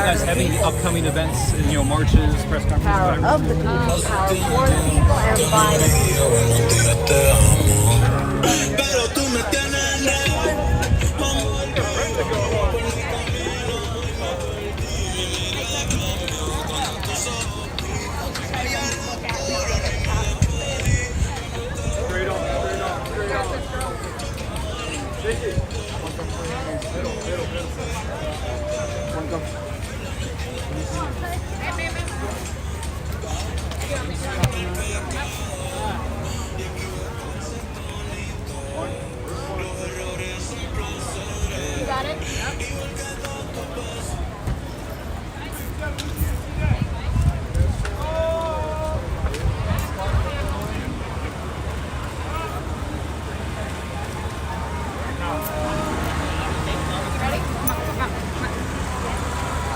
guys having the upcoming events, marches, press conferences, Power whatever? of the people, power for the people, and by the people. You got it?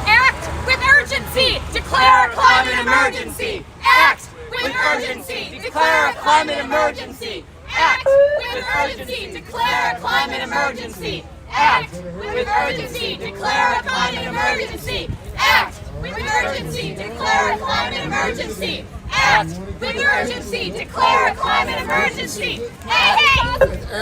Act with urgency! Declare a climate emergency! Act with urgency! Declare a climate emergency! Act with urgency! Declare a climate emergency! Act with urgency! Declare a climate emergency! Act with urgency! Declare a climate emergency! Act with urgency! Declare a climate emergency! Hey, hey!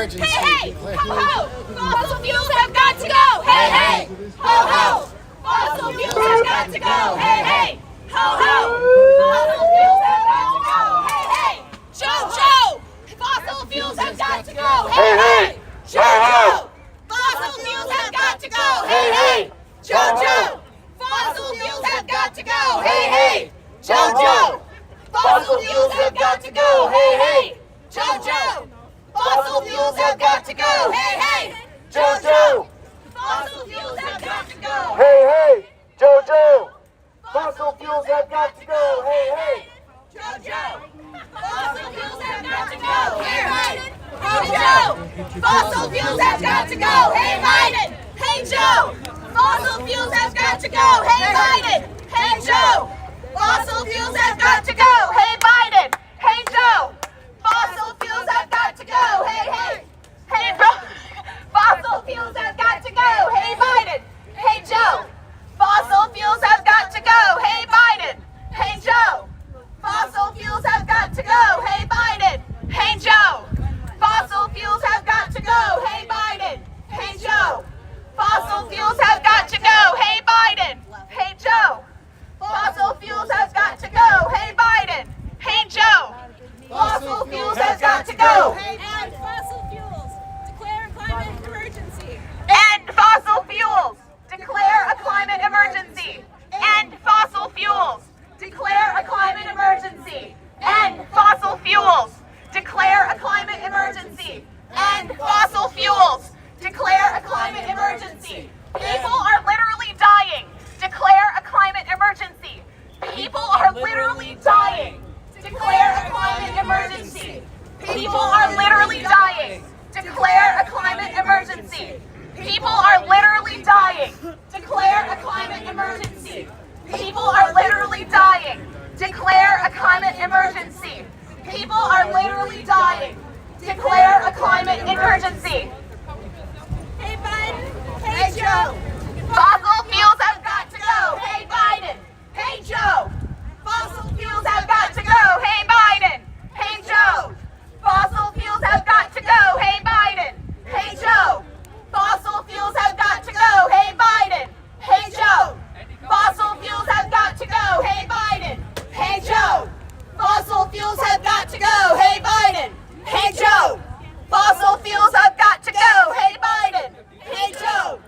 Hey, hey! Ho, ho! Fossil fuels have got to go! Hey, hey! Ho, ho! Fossil fuels have got to go! Hey, hey! Ho, ho! Fossil fuels have got to go! Hey, hey! Joe! Fossil fuels have got to go! Hey, hey! Joe! Fossil fuels have got to go! Hey, hey! Joe! Fossil fuels have got to go! Hey, hey! Joe! Fossil fuels have got to go! Hey, hey! Joe! Fossil fuels have got to go! Hey, hey! Joe! Fossil fuels have got to go! Hey, hey, Jojo! Fossil fuels have got to go! Hey, hey! Joe! Fossil fuels have got to go! Hey, Biden! Hey, Joe! Fossil fuels have got to go! Hey, Biden! Hey, Joe! Fossil fuels have got to go! Hey, Biden! Hey, Joe! Fossil fuels have got to go! Hey, Biden! Hey, Joe! Fossil fuels have got to go! Hey, hey! Hey, Fossil fuels have got to go! Hey, Biden! Hey, Joe! Fossil fuels have got to go! Hey, Biden! Hey, Joe! Fossil fuels have got to go! Hey, Biden! Hey, Joe! Fossil fuels have got to go! Hey, Biden! Hey, Joe! Fossil fuels have got to go! Hey, Biden! Hey, Joe! Fossil fuels have got to go! Hey, Biden! Hey, Joe! Fossil fuels have got to go! And fossil fuels. Declare a climate emergency. End fossil fuels! Declare a climate emergency! End fossil fuels! Declare a climate emergency! End fossil fuels! Declare a climate emergency! End fossil fuels! Declare a climate emergency! People are literally dying! Declare a climate emergency! People are literally dying! Declare a climate emergency! People are literally dying! Declare a climate emergency! People are literally dying! Declare a climate emergency! People are literally dying! Declare a climate emergency! People are literally dying! Declare a climate emergency! Hey, Biden. Hey, Joe. Fossil fuels have got to go! Hey, Biden! Hey, Joe! Fossil fuels have got to go! Hey, Biden! Hey, Joe! Fossil fuels have got to go! Hey, Biden! Hey, Joe! Fossil fuels have got to go! Hey, Biden! Hey, Joe! Fossil fuels have got to go! Hey, Biden! Hey, Joe! Fossil fuels have got to go! Hey, Biden! Hey, Joe! Fossil fuels have got to go! Hey, Biden! Hey, Joe!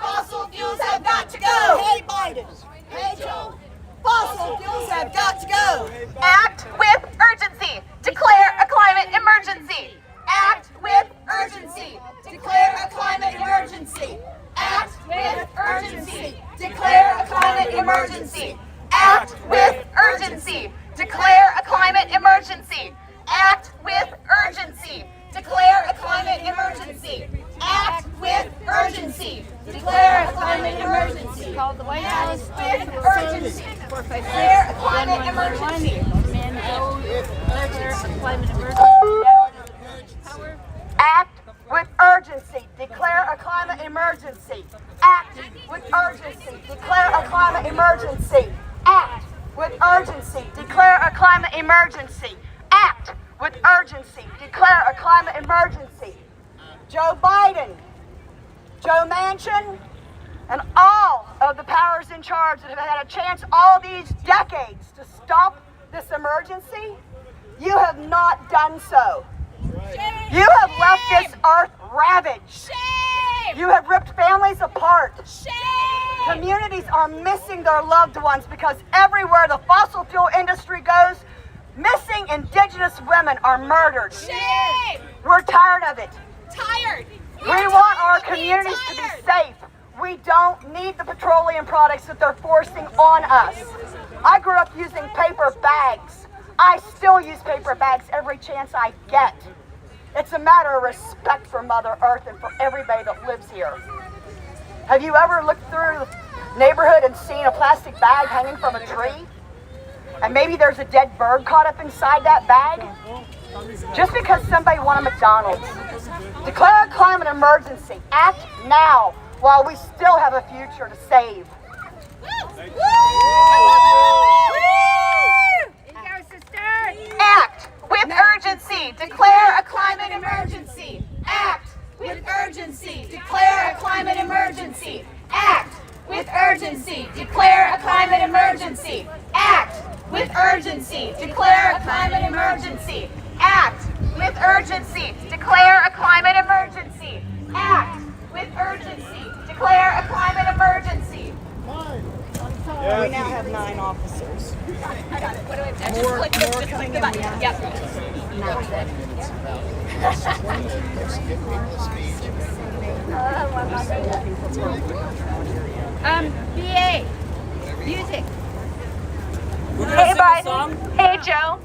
Fossil fuels have got to go! Hey, Biden! Hey, Joe! Fossil fuels have got to go! Act with urgency! Declare a climate emergency! Act with urgency! Declare a climate emergency! Act with urgency! Declare a climate emergency! Act with urgency! Declare a climate emergency! Act with urgency! Declare a climate emergency! Act with urgency! Declare a climate emergency! Called the White House With urgency! Declare a climate emergency! and go declare a climate emergency. Power. Act with urgency! urgency, declare a climate emergency. Act with urgency, declare a climate emergency. Act with urgency, declare a climate emergency. Act with urgency, declare a climate emergency. Joe Biden, Joe Manchin, and all of the powers in charge that have had a chance all these decades to stop this emergency, you have not done so. Shame. You have left this earth ravaged. Shame. You have ripped families apart. Shame. Communities are missing their loved ones because everywhere the fossil fuel industry goes, missing Indigenous women are murdered. Shame. We're tired of it. Tired. We want our communities to be safe. We don't need the petroleum products that they're forcing on us. I grew up using paper bags. I still use paper bags every chance I get. It's a matter of respect for Mother Earth and for everybody that lives here. Have you ever looked through the neighborhood and seen a plastic bag hanging from a tree? And maybe there's a dead bird caught up inside that bag? Just because somebody won a McDonald's. Declare a climate emergency. Act now while we still have a future to save. Act with urgency, declare a climate emergency. Act with urgency, declare a climate emergency. Act with urgency, declare a climate emergency. Act with urgency, declare a climate emergency. Act with urgency, declare a climate emergency. Act with urgency, declare a climate emergency. We now have 9 officers. I got it. What do I just click the button. Yep. BA. Music. Hey Biden. Hey Joe.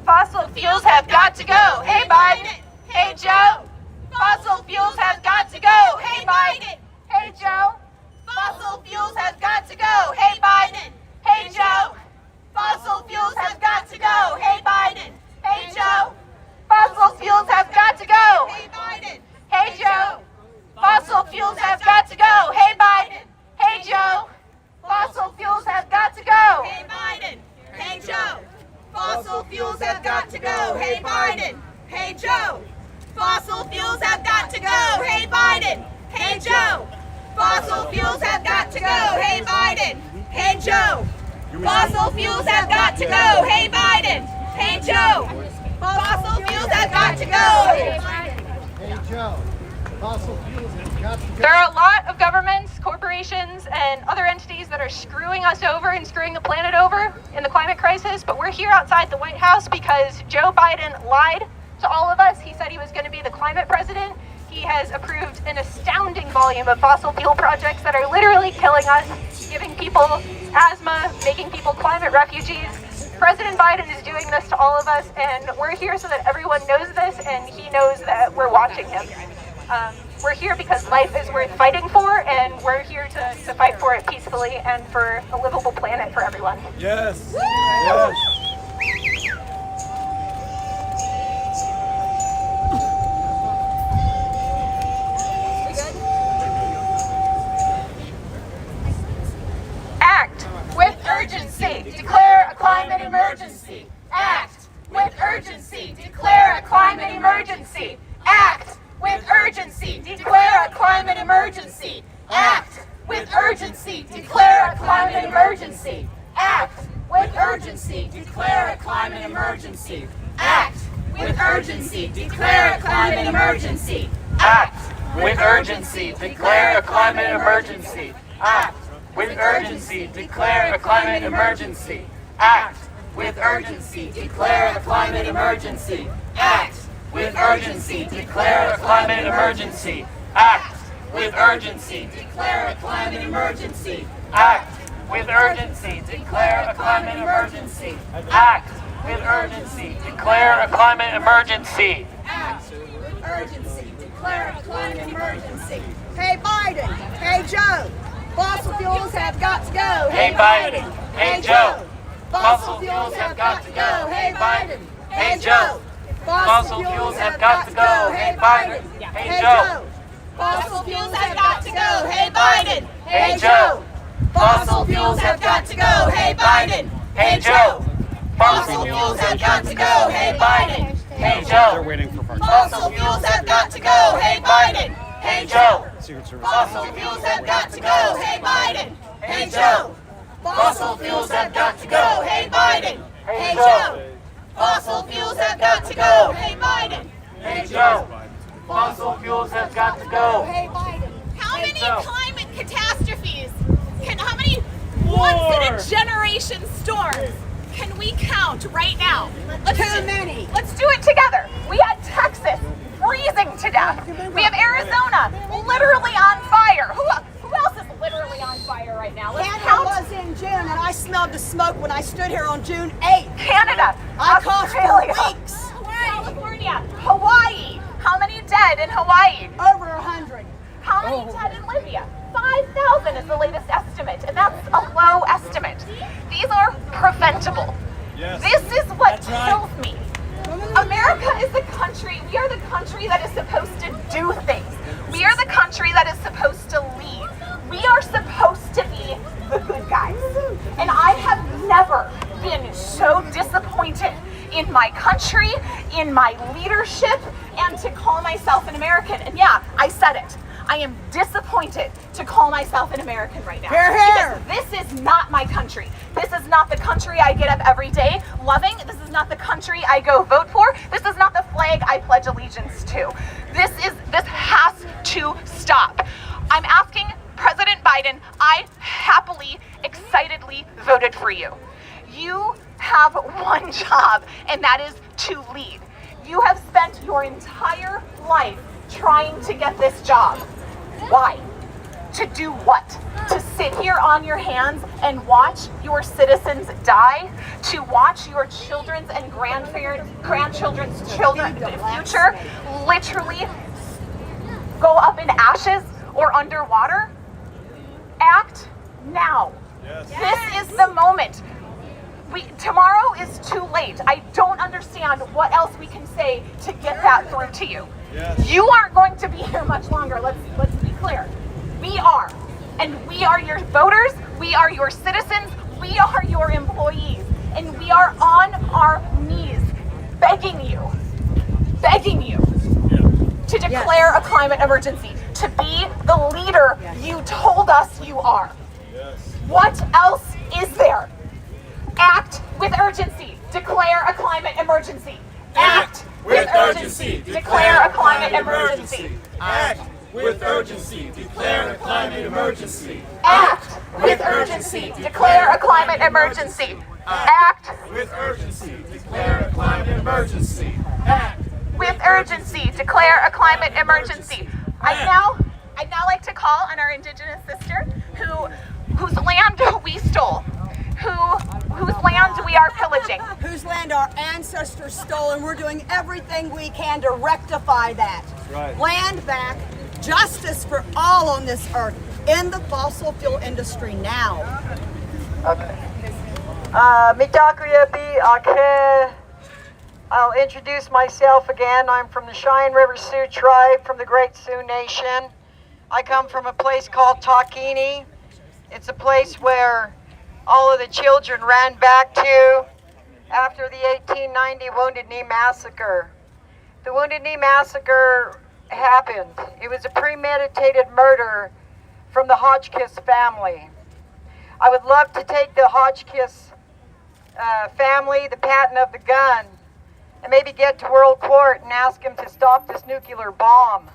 Fossil fuels have got to go. Hey Biden. Hey Joe. Fossil fuels have got to go. Hey Biden. Hey Joe. Fossil fuels have got to go. Hey Biden. Hey Joe. Fossil fuels have got to go. Hey Biden. Hey Joe. Fossil fuels have got to go. Hey Biden. Hey Joe. Fossil fuels have got to go. Hey Biden. Hey Joe. Fossil fuels have got to go. Hey Biden. Hey Joe. Fossil fuels have got to go. Hey Biden. Hey Joe. Fossil fuels have got to go. Hey Biden. Hey Joe. Fossil fuels have got to go. Hey Biden. Hey Joe. Fossil fuels have got to go. Hey Biden. Hey Joe. Fossil fuels have got to go. Hey Biden. Hey Joe, fossil fuels have got to go. There are a lot of governments, corporations, and other entities that are screwing us over and screwing the planet over in the climate crisis, but we're here outside the White House because Joe Biden lied to all of us. He said he was going to be the climate president. He has approved an astounding volume of fossil fuel projects that are literally killing us, giving people asthma, making people climate refugees. President Biden is doing this to all of us, and we're here so that everyone knows this, and he knows that we're watching him. We're here because life is worth fighting for, and we're here to fight for it peacefully and for a livable planet for everyone. Yes. Yes. Act with urgency, declare a climate emergency. Act with urgency, declare a climate emergency. Act with urgency, declare a climate emergency. Act with urgency, declare a climate emergency. Act with urgency, declare a climate emergency. Act with urgency, declare a climate emergency. Act with urgency, declare a climate emergency. Act with urgency, declare a climate emergency. Act with urgency, declare a climate emergency. Act with urgency, declare a climate emergency. Act with urgency, declare a climate emergency. Act with urgency, declare a climate emergency. Act with urgency, declare a climate emergency. Act with urgency, declare a climate emergency. Hey Biden. Hey Joe. Fossil fuels have got to go. Hey Biden, hey Joe. Fossil fuels have got to go. Hey Biden, hey Joe. Fossil fuels have got to go. Hey Biden, hey Joe. Fossil fuels have got to go. Hey, Biden. Hey, Joe. Fossil fuels have got to go. Hey, Biden. Hey, Joe. Fossil fuels have got to go. Hey, Biden. Hey, Joe. Fossil fuels have got to go. Hey, Biden. Hey, Joe. Fossil fuels have got to go. Hey, Biden. Hey, Joe. Fossil fuels have got to go. Hey, Biden. Hey, Joe. Fossil fuels have got to go. Hey, Biden. Hey, Joe. Fossil fuels have got to go. Hey, Biden. How many climate catastrophes how many once-in-a-generation storms can we count right now? Too many. Let's do it together. We had Texas freezing to death. We have Arizona literally on fire. Who else is literally on fire right now? Let's Canada count. was in June, and I smelled the smoke when I stood here on June 8th. Canada, I coughed for Australia, weeks. California, Hawaii. How many dead in Hawaii? Over 100. How many dead in Libya? 5,000 is the latest estimate, and that's a low estimate. These are preventable. Yes. This is what That's right. kills me. America is the country, we are the country that is supposed to do things. We are the country that is supposed to lead. We are supposed to be the good guys. And I have never been so disappointed in my country, in my leadership, and to call myself an American. And yeah, I said it. I am disappointed to call myself an American right now. Hear, hear. Because this is not my country. This is not the country I get up every day loving. This is not the country I go vote for. This is not the flag I pledge allegiance to. This has to stop. I'm asking President Biden, I happily, excitedly voted for you. You have one job, and that is to lead. You have spent your entire life trying to get this job. Why? To do what? To sit here on your hands and watch your citizens die? To watch your children's and grandchildren's children, future literally go up in ashes or underwater? Act now. Yes. This is the moment. Tomorrow is too late. I don't understand what else we can say to get that through to you. Yes. You aren't going to be here much longer. Let's be clear. We are. And we are your voters. We are your citizens. We are your employees. And we are on our knees begging you to declare a climate emergency, to be the leader you told us you are. Yes. What else is there? Act with urgency. Declare a climate emergency. Act with urgency. Declare a climate emergency. Act with urgency. Declare a climate emergency. Act with urgency. Declare a climate emergency. Act With urgency. Declare a climate emergency. Act with urgency. Declare a climate emergency. I'd now like to call on our Indigenous sister whose land we stole, whose land we are pillaging. Whose land our ancestors stole, and we're doing everything we can to rectify that. right. Land back, justice for all on this earth, in the fossil fuel industry now. I'll introduce myself again. I'm from the Cheyenne River Sioux tribe from the Great Sioux Nation. I come from a place called Tahkeene. It's a place where all of the children ran back to after the 1890 Wounded Knee Massacre. The Wounded Knee Massacre happened. It was a premeditated murder from the Hotchkiss family. I would love to take the Hotchkiss family, the patent of the gun, and maybe get to World Court and ask them to stop this nuclear bomb.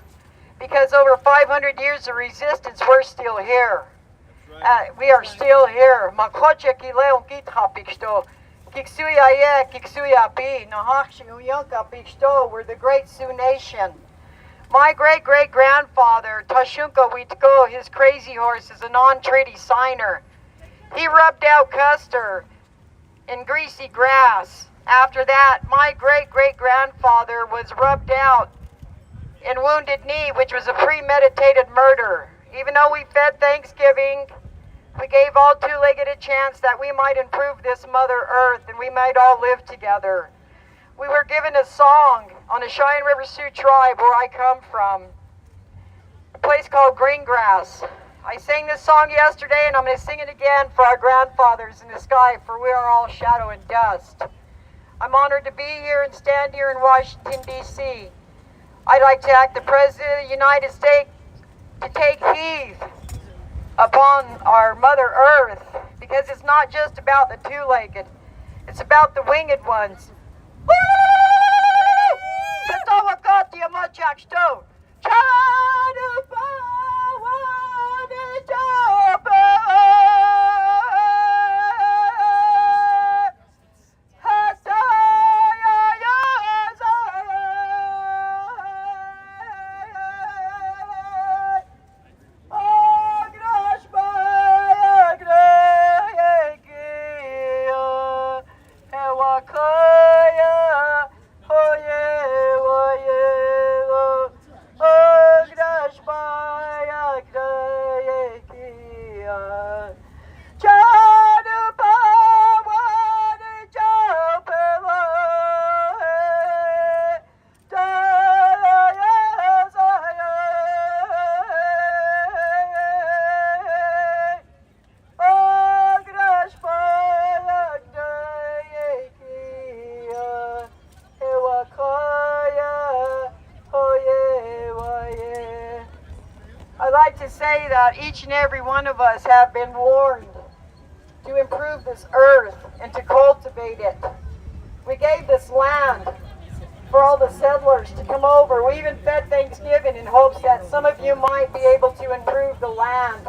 Because over 500 years of resistance, we're still here. We are still here. We're the Great Sioux Nation. My great-great-grandfather, Tashunka Witko, his crazy horse, is a non-treaty signer. He rubbed out Custer in greasy grass. After that, my great-great-grandfather was rubbed out in Wounded Knee, which was a premeditated murder. Even though we fed Thanksgiving, we gave all two-legged a chance that we might improve this Mother Earth and we might all live together. We were given a song on the Cheyenne River Sioux tribe where I come from. a place called Greengrass. I sang this song yesterday, and I'm going to sing it again for our grandfathers in the sky, for we are all shadow and dust. I'm honored to be here and stand here in Washington, D.C. I'd like to ask the President of the United States to take heed upon our Mother Earth, because it's not just about the two-legged, it's about the winged ones. Woo! I'd like to say that each and every one of us have been warned to improve this earth and to cultivate it. We gave this land for all the settlers to come over. We even fed Thanksgiving in hopes that some of you might be able to improve the land.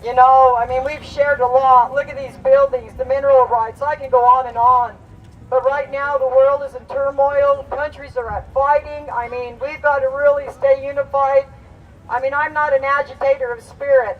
You know, I mean, we've shared a lot. Look at these buildings, the mineral rights. I can go on and on. But right now, the world is in turmoil. Countries are at fighting. I mean, we've got to really stay unified. I mean, I'm not an agitator of spirit,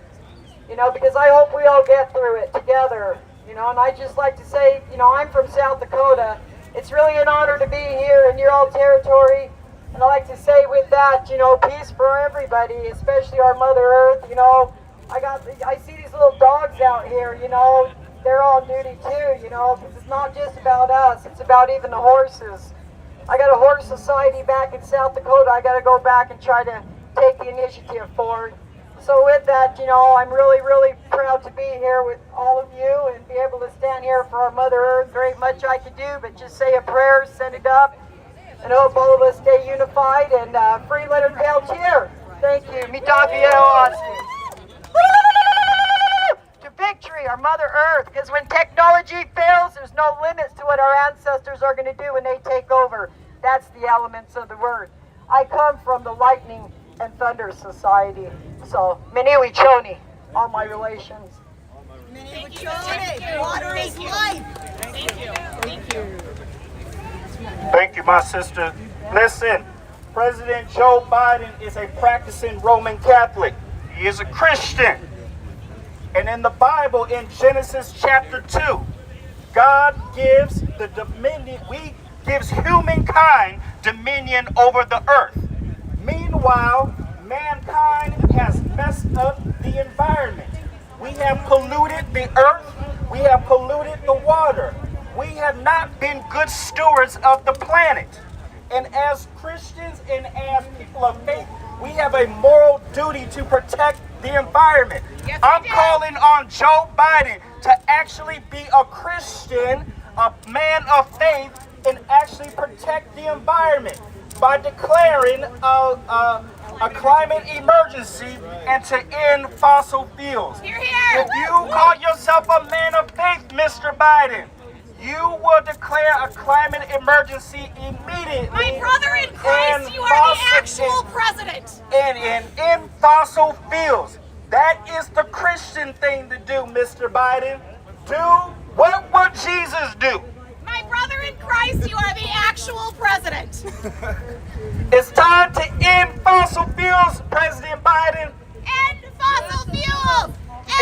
you know, because I hope we all get through it together, you know. And I'd just like to say, you know, I'm from South Dakota. It's really an honor to be here in your all territory. And I'd like to say with that, you know, peace for everybody, especially our Mother Earth. You know, I see these little dogs out here, you know, they're on duty too, you know, because it's not just about us, it's about even the horses. I got a horse society back in South Dakota. I got to go back and try to take the initiative forward. So with that, you know, I'm really, really proud to be here with all of you and be able to stand here for our Mother Earth. There ain't much I can do but just say a prayer, send it up, and hope all of us stay unified. And free Leonard Peltier. Thank you. To victory, our Mother Earth. Because when technology fails, there's no limits to what our ancestors are going to do when they take over. That's the elements of the word. I come from the lightning and thunder society. So, Miniwi Choni, all my relations. Miniwi Choni, water is life. Thank you. Thank you. Thank you, my sister. Listen, President Joe Biden is a practicing Roman Catholic. He is a Christian. And in the Bible, in Genesis chapter 2, God gives the dominion, gives humankind dominion over the earth. Meanwhile, mankind has messed up the environment. We have polluted the earth. We have polluted the water. We have not been good stewards of the planet. And as Christians and as people of faith, we have a moral duty to protect the environment. Yes, I'm calling on Joe Biden to actually be a Christian, a man of faith, and actually protect the environment by declaring a climate emergency and to end fossil fuels. Hear, hear. If you call yourself a man of faith, Mr. Biden, you will declare a climate emergency immediately. My brother in Christ, you are the actual president. And in fossil fuels. That is the Christian thing to do, Mr. Biden. Do what would Jesus do? My brother in Christ, you are the actual president. It's time to end fossil fuels, President Biden. End fossil fuels.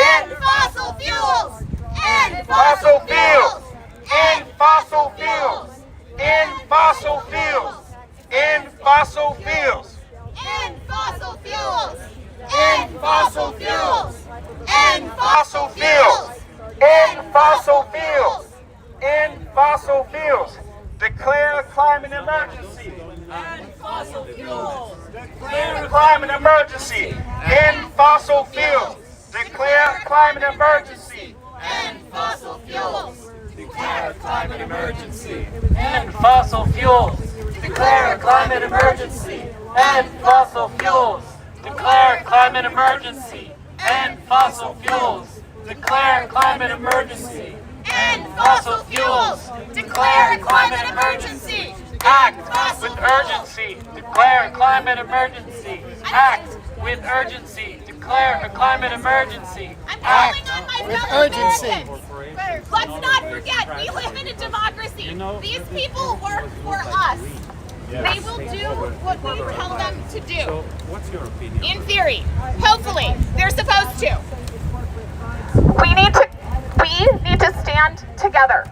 End fossil fuels. End Fossil fuels. End fossil fuels. End fossil fuels. End fossil fuels. End fossil fuels. End fossil fuels. End Fossil fuels. End fossil fuels. End fossil fuels. Declare a climate emergency. End fossil fuels. Declare a climate emergency. End fossil fuels. Declare a climate emergency. End fossil fuels. Declare a climate emergency. End fossil fuels. Declare a climate emergency. End fossil fuels. Declare a climate emergency. End fossil fuels. Declare a climate emergency. End fossil fuels. Declare a climate emergency. Act with urgency. Declare a climate emergency. Act with urgency. Declare a climate emergency. I'm calling on my fellow Americans. Let's not forget, we live in a democracy. These people work for us. They will do what we tell them to do. What's your opinion? In theory. Hopefully. They're supposed to. We need to stand together.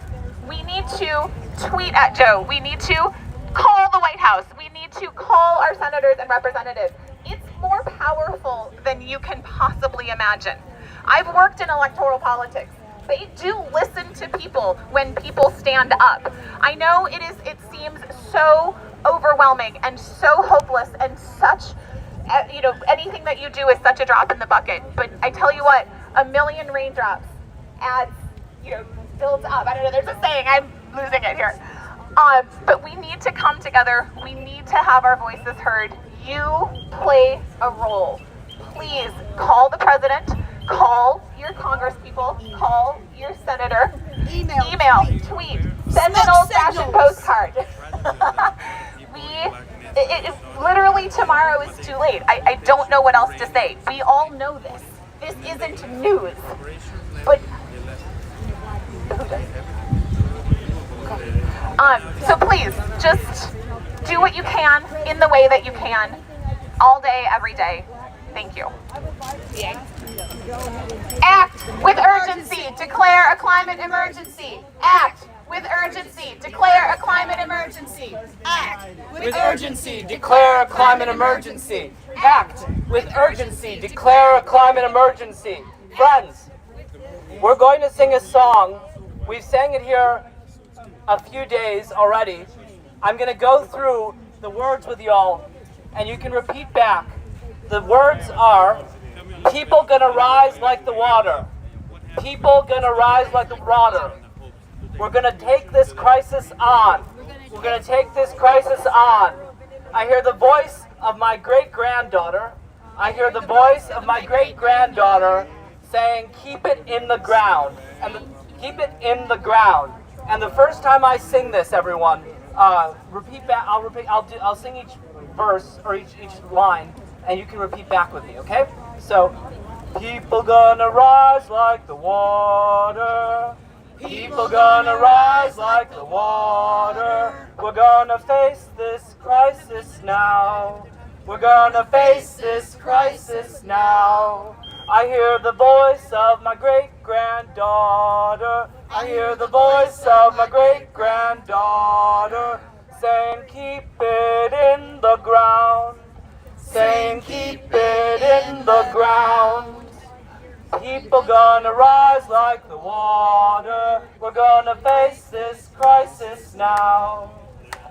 We need to tweet at Joe. We need to call the White House. We need to call our senators and representatives. It's more powerful than you can possibly imagine. I've worked in electoral politics. They do listen to people when people stand up. I know it seems so overwhelming and so hopeless and such, anything that you do is such a drop in the bucket. But I tell you what, a million raindrops adds, builds up. I don't know, there's a saying, I'm losing it here. But we need to come together. We need to have our voices heard. You play a role. Please call the president, call your congresspeople, call your senator, email, tweet, send an old-fashioned postcard. Literally tomorrow is too late. I don't know what else to say. We all know this. This isn't news. But so please, just do what you can in the way that you can, all day, every day. Thank you. Act with urgency. Declare a climate emergency. Act with urgency. Declare a climate emergency. Act With urgency, declare a climate emergency. Act with urgency, declare a climate emergency. Friends, we're going to sing a song. We've sang it here a few days already. I'm going to go through the words with y'all, and you can repeat back. The words are, people gonna rise like the water. People gonna rise like the water. We're gonna take this crisis on. We're gonna take this crisis on. I hear the voice of my great-granddaughter. I hear the voice of my great-granddaughter saying, keep it in the ground. Keep it in the ground. And the first time I sing this, everyone, repeat back. I'll sing each verse or each line, and you can repeat back with me, okay? So, people gonna rise like the water. People gonna rise like the water. We're gonna face this crisis now. We're gonna face this crisis now. I hear the voice of my great-granddaughter. I hear the voice of my great-granddaughter saying, keep it in the ground. Saying, keep it in the ground. People gonna rise like the water. We're gonna face this crisis now.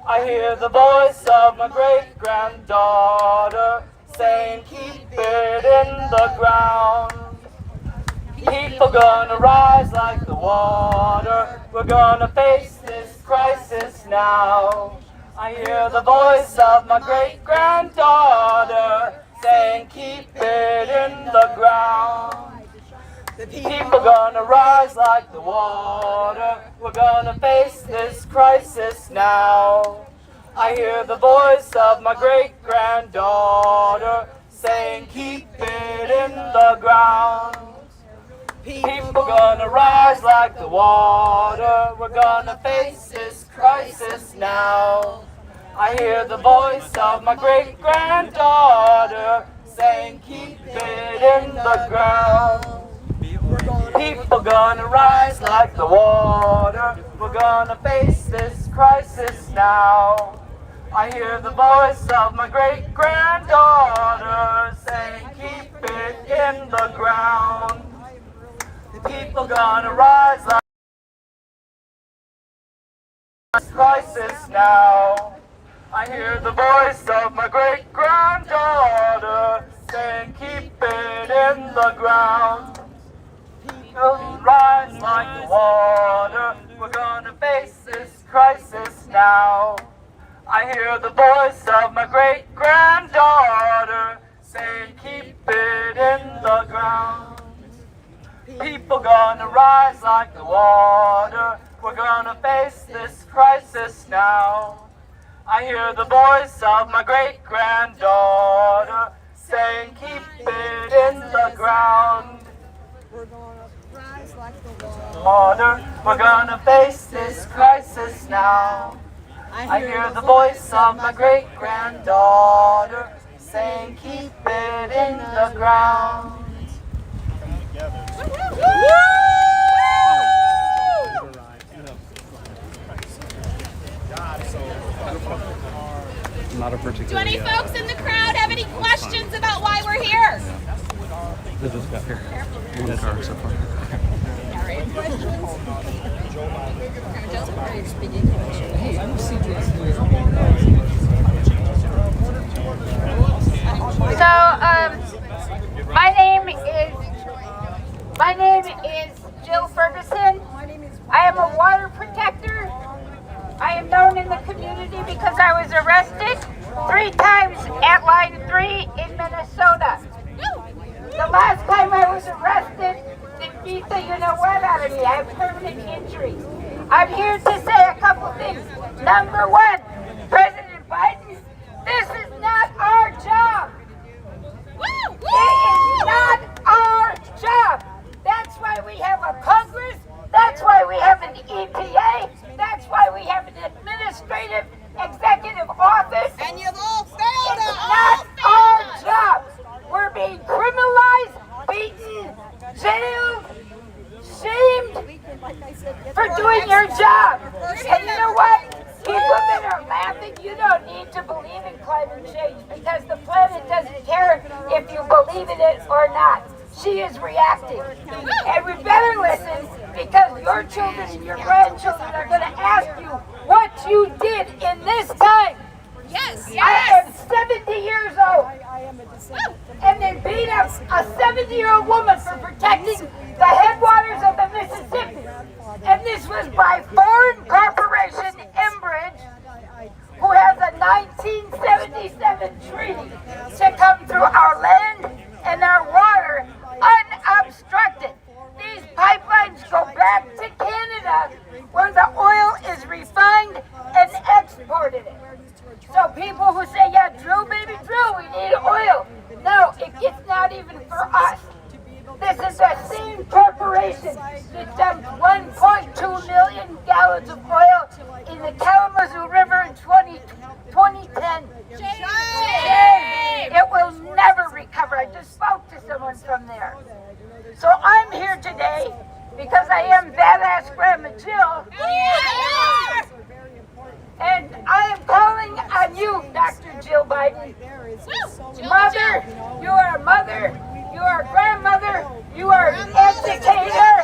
I hear the voice of my great-granddaughter saying, keep it in the ground. People gonna rise like the water. We're gonna face this crisis now. I hear the voice of my great-granddaughter saying, keep it in the ground. People gonna rise like the water. We're gonna face this crisis now. I hear the voice of my great-granddaughter saying, keep it in the ground. People gonna rise like the water. We're gonna face this crisis now. I hear the voice of my great-granddaughter saying, keep it in the ground. People gonna rise like the water. We're gonna face this crisis now. I hear the voice of my great-granddaughter saying, keep it in the ground. People gonna rise like this crisis now. I hear the voice of my great-granddaughter saying, keep it in the ground. People rise like the water. We're gonna face this crisis now. I hear the voice of my great-granddaughter saying, keep it in the ground. People gonna rise like the water. We're gonna face this crisis now. I hear the voice of my great-granddaughter saying, keep it in the ground. We're gonna rise like the water. Water, we're gonna face this crisis now. I hear the voice of my great-granddaughter saying, keep it in the ground. Not a particular. Do any folks in the crowd have any questions about why we're here? This is better. One car so far. So, my name is Jill Ferguson. I am a water protector. I am known in the community because I was arrested 3 times at Line 3 in Minnesota. The last time I was arrested, they beat the you-know-what out of me. I have permanent injuries. I'm here to say a couple things. Number 1, President Biden, this is not our job. It is not our job. That's why we have a Congress. That's why we have an EPA. That's why we have an administrative executive office. And you've all failed us. It's not our job. We're being criminalized, beaten, jailed, shamed for doing your job. And you know what? People that are laughing, you don't need to believe in climate change because the planet doesn't care if you believe in it or not. She is reacting. And we better listen because your children and your grandchildren are going to ask you what you did in this time. Yes, I am 70 years old. And they beat up a 70-year-old woman for protecting the headwaters of the Mississippi. And this was by foreign corporation Enbridge, who has a 1977 treaty to come through our land and our water unobstructed. These pipelines go back to Canada where the oil is refined and exported. So people who say, yeah, drill, baby, drill, we need oil. No, it's not even for us. This is the same corporation that dumped 1.2 million gallons of oil in the Kalamazoo River in 2010. Shame! It will never recover. I just spoke to someone from there. So I'm here today because I am badass Grandma Jill. And I am calling on you, Dr. Jill Biden. Mother, you are a mother, you are a grandmother, you are an educator,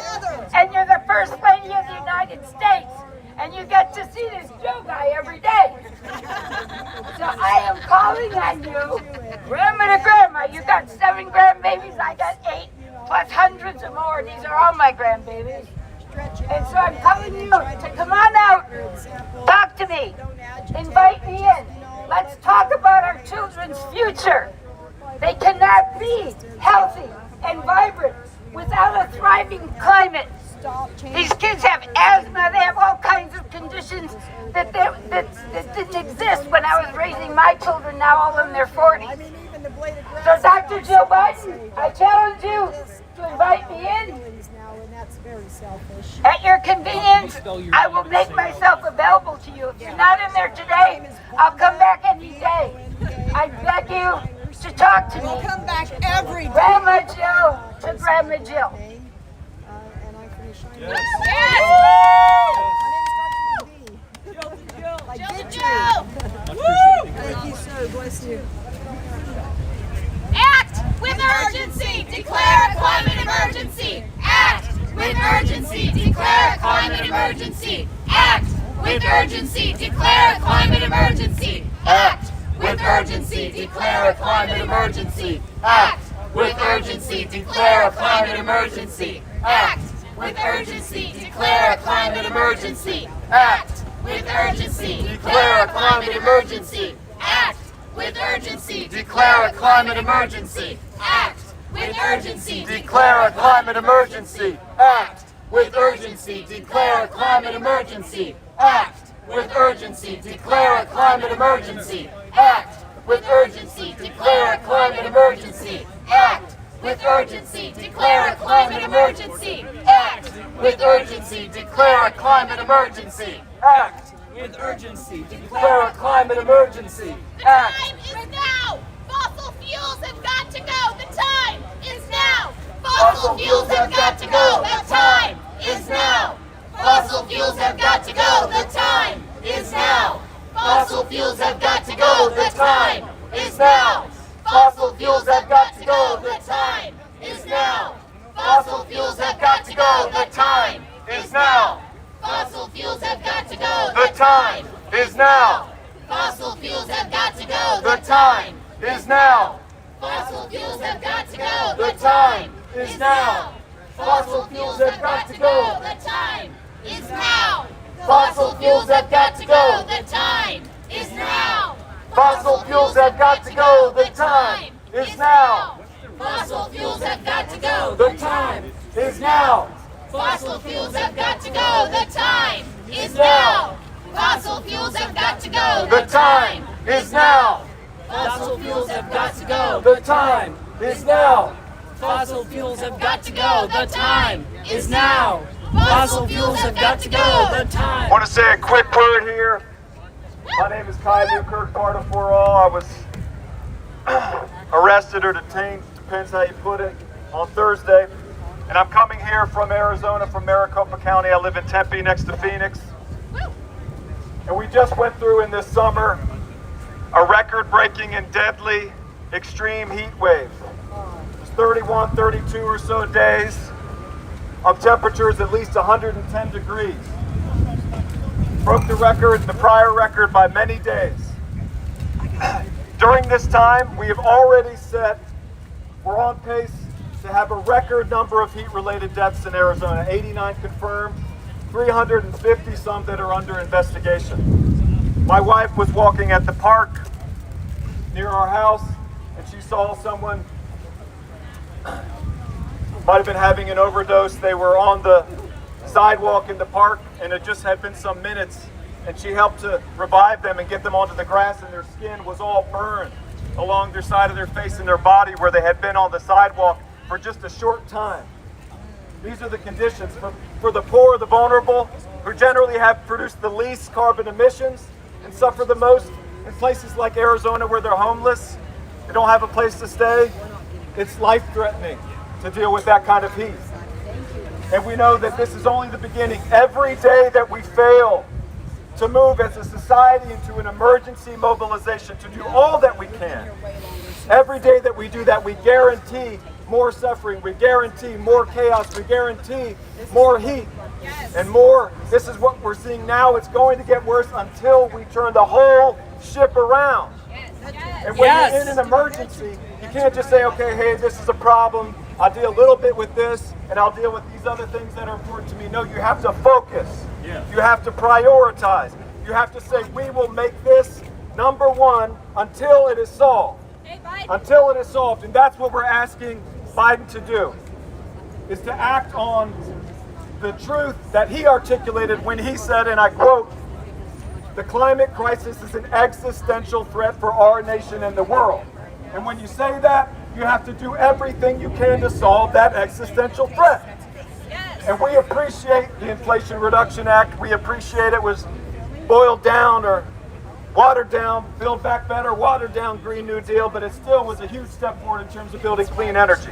and you're the First Lady of the United States. And you get to see this Joe guy every day. So I am calling on you, grandma to grandma. You got 7 grandbabies, I got 8, plus hundreds of more. These are all my grandbabies. And so I'm calling you to come on out, talk to me, invite me in. Let's talk about our children's future. They cannot be healthy and vibrant without a thriving climate. These kids have asthma, they have all kinds of conditions that didn't exist when I was raising my children, now all in their 40s. So Dr. Jill Biden, I challenge you to invite me in. At your convenience, I will make myself available to you. If you're not in there today, I'll come back any day. I beg you to talk to me. We'll come back every day. Grandma Jill to Grandma Jill. Yes! Thank you, sir. Bless you. Act with urgency. Declare a climate emergency. Act with urgency. Declare a climate emergency. Act with urgency, declare a climate emergency. Act with urgency, declare a climate emergency. Act with urgency, declare a climate emergency. Act with urgency, declare a climate emergency. Act with urgency, declare a climate emergency. Act with urgency, declare a climate emergency. Act with urgency, Declare a climate emergency. Act with urgency, declare a climate emergency. Act with urgency, declare a climate emergency. Act with urgency, declare a climate emergency. Act with urgency, declare a climate emergency. Act with urgency, declare a climate emergency. Act with urgency, declare a climate emergency. The time is now! Fossil fuels have got to go! The time is now! Fossil fuels have got to go! The time is now! Fossil fuels have got to go! The time is now! Fossil fuels have got to go! The time is now! Fossil fuels have got to go! The time is now! Fossil fuels have got to go! The time is now! Fossil fuels have got to go! The time is now. Fossil fuels have got to go! The time is now. Fossil fuels have got to go! The time is now. Fossil fuels have got to go! The time is now! Fossil fuels have got to go! The time is now! Fossil fuels have got to go. The time is now. Fossil fuels have got to go! The time is now. Fossil fuels have got to go! The time is now! Fossil fuels have got to go! The time is now. Fossil fuels have got to go! The time is now. Fossil fuels have got to go! The time is now! Fossil fuels have got to go! The time! I want to say a quick word here. My name is Kai Newkirk, Carter for all. I was arrested or detained, depends how you put it, on Thursday. And I'm coming here from Arizona, from Maricopa County. I live in Tempe, next to Phoenix. And we just went through in this summer a record-breaking and deadly extreme heat wave. It was 31, 32 or so days of temperatures at least 110 degrees. Broke the record, the prior record, by many days. During this time, we have already set, we're on pace to have a record number of heat-related deaths in Arizona, 89 confirmed, 350 some that are under investigation. My wife was walking at the park near our house, and she saw someone might have been having an overdose. They were on the sidewalk in the park, and it just had been some minutes, and she helped to revive them and get them onto the grass, and their skin was all burned along their side of their face and their body where they had been on the sidewalk for just a short time. These are the conditions for the poor, the vulnerable, who generally have produced the least carbon emissions and suffer the most in places like Arizona where they're homeless, they don't have a place to stay. It's life-threatening to deal with that kind of heat. And we know that this is only the beginning. Every day that we fail to move as a society into an emergency mobilization to do all that we can, every day that we do that, we guarantee more suffering, we guarantee more chaos, we guarantee more heat and more. This is what we're seeing now. It's going to get worse until we turn the whole ship around. And when you're in an emergency, you can't just say, okay, hey, this is a problem. I'll deal a little bit with this, and I'll deal with these other things that are important to me. No, you have to focus. You have to prioritize. You have to say, we will make this number one until it is solved. Until it is solved. And that's what we're asking Biden to do, is to act on the truth that he articulated when he said, and I quote, "The climate crisis is an existential threat for our nation and the world." And when you say that, you have to do everything you can to solve that existential threat. And we appreciate the Inflation Reduction Act. We appreciate it was boiled down or watered down, Build Back Better, watered down Green New Deal, but it still was a huge step forward in terms of building clean energy.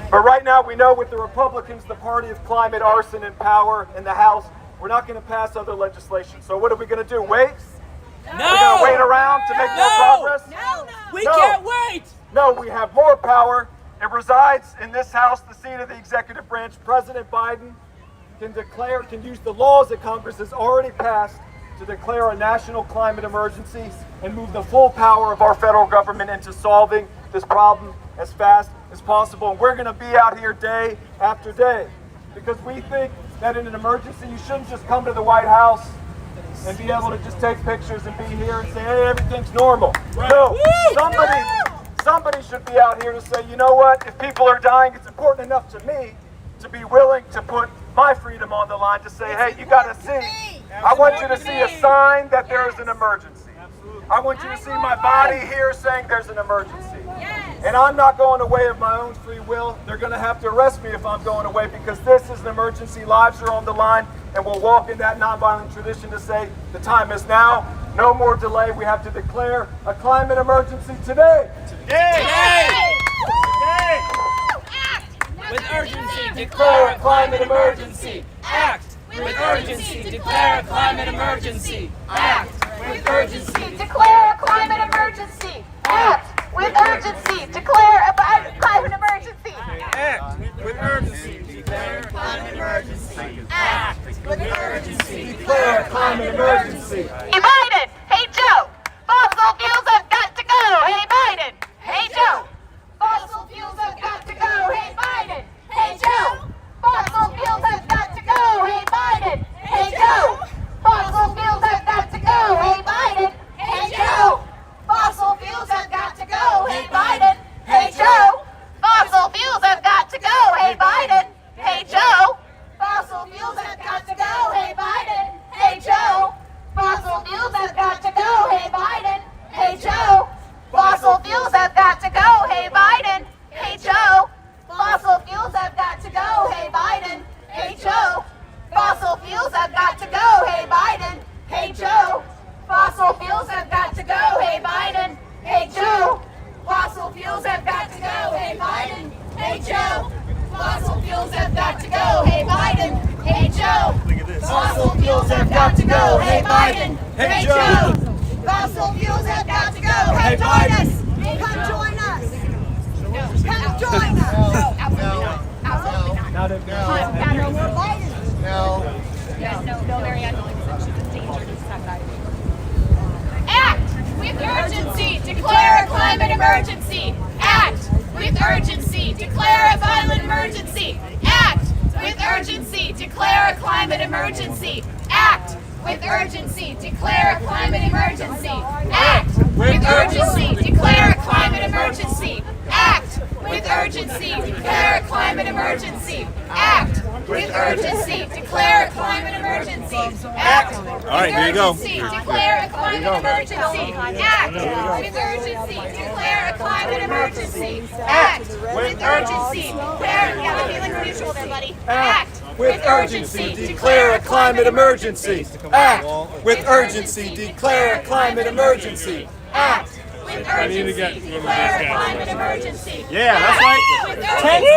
But right now we know with the Republicans, the party of climate arson in power in the House, we're not going to pass other legislation. So what are we going to do? Wait? No! We're going to wait around to make more progress? We can't wait! No, we have more power. It resides in this House, the seat of the executive branch. President Biden can use the laws that Congress has already passed to declare a national climate emergency and move the full power of our federal government into solving this problem as fast as possible. And we're going to be out here day after day because we think that in an emergency you shouldn't just come to the White House and be able to just take pictures and be here and say, hey, everything's normal. Right. No, somebody should be out here to say, you know what, if people are dying, it's important enough to me to be willing to put my freedom on the line to say, hey, you got to see. I want you to see a sign that there is an emergency. I want you to see my body here saying there's an emergency. And I'm not going away of my own free will. They're going to have to arrest me if I'm going away because this is an emergency. Lives are on the line, and we'll walk in that nonviolent tradition to say the time is now. No more delay. We have to declare a climate emergency today. Today! With urgency, declare a climate emergency. Act with urgency, declare a climate emergency. Act with urgency, Declare a climate emergency. Act with urgency. Declare a climate emergency. Act with urgency, declare a climate emergency. Act with urgency, declare a climate emergency. Hey Biden. Hey Joe. Fossil fuels have got to go. Hey Biden. Hey Joe. Fossil fuels have got to go. Hey Biden. Hey Joe. Fossil fuels have got to go. Hey Biden. Hey Joe. Fossil fuels have got to go. Hey Biden. Hey Joe. Fossil fuels have got to go. Hey Biden. Hey Joe. Fossil fuels have got to go. Hey Biden. Hey Joe. Fossil fuels have got to go. Hey Biden. Hey Joe. Fossil fuels have got to go. Hey Biden. Hey Joe. Fossil fuels have got to go. Hey Biden. Hey Joe. Fossil fuels have got to go. Hey Biden. Hey Joe. Fossil fuels have got to go. Hey Biden. Hey Joe. Fossil fuels have got to go. Hey Biden. Hey Joe. Fossil fuels have got to go. Hey Biden. Hey Joe. Fossil fuels have got to go. Hey Biden. Hey Joe. Fossil fuels have got to go. Hey Biden. Hey Joe. Fossil fuels have got to go. Hey, join us. Come join us. Come join us. No, absolutely not. Absolutely not. No more Biden. No, Marianne Williamson, she's a danger to society. Act with urgency. Declare a climate emergency. Act with urgency. Declare a violent emergency. Act with urgency. Declare a climate emergency. Act with urgency. Declare a climate emergency. Act with urgency. Declare a climate emergency. Act with urgency. Declare a climate emergency. Act with urgency. Declare a climate emergency. Act with urgency. Declare a climate emergency. Act with urgency. Declare a climate emergency. Act with urgency. Declare. Yeah, the feeling's mutual there, buddy. Act with urgency. Declare a climate emergency. Act with urgency. Declare a climate emergency. Act with urgency. Declare a climate emergency. Yeah, that's right. Tag the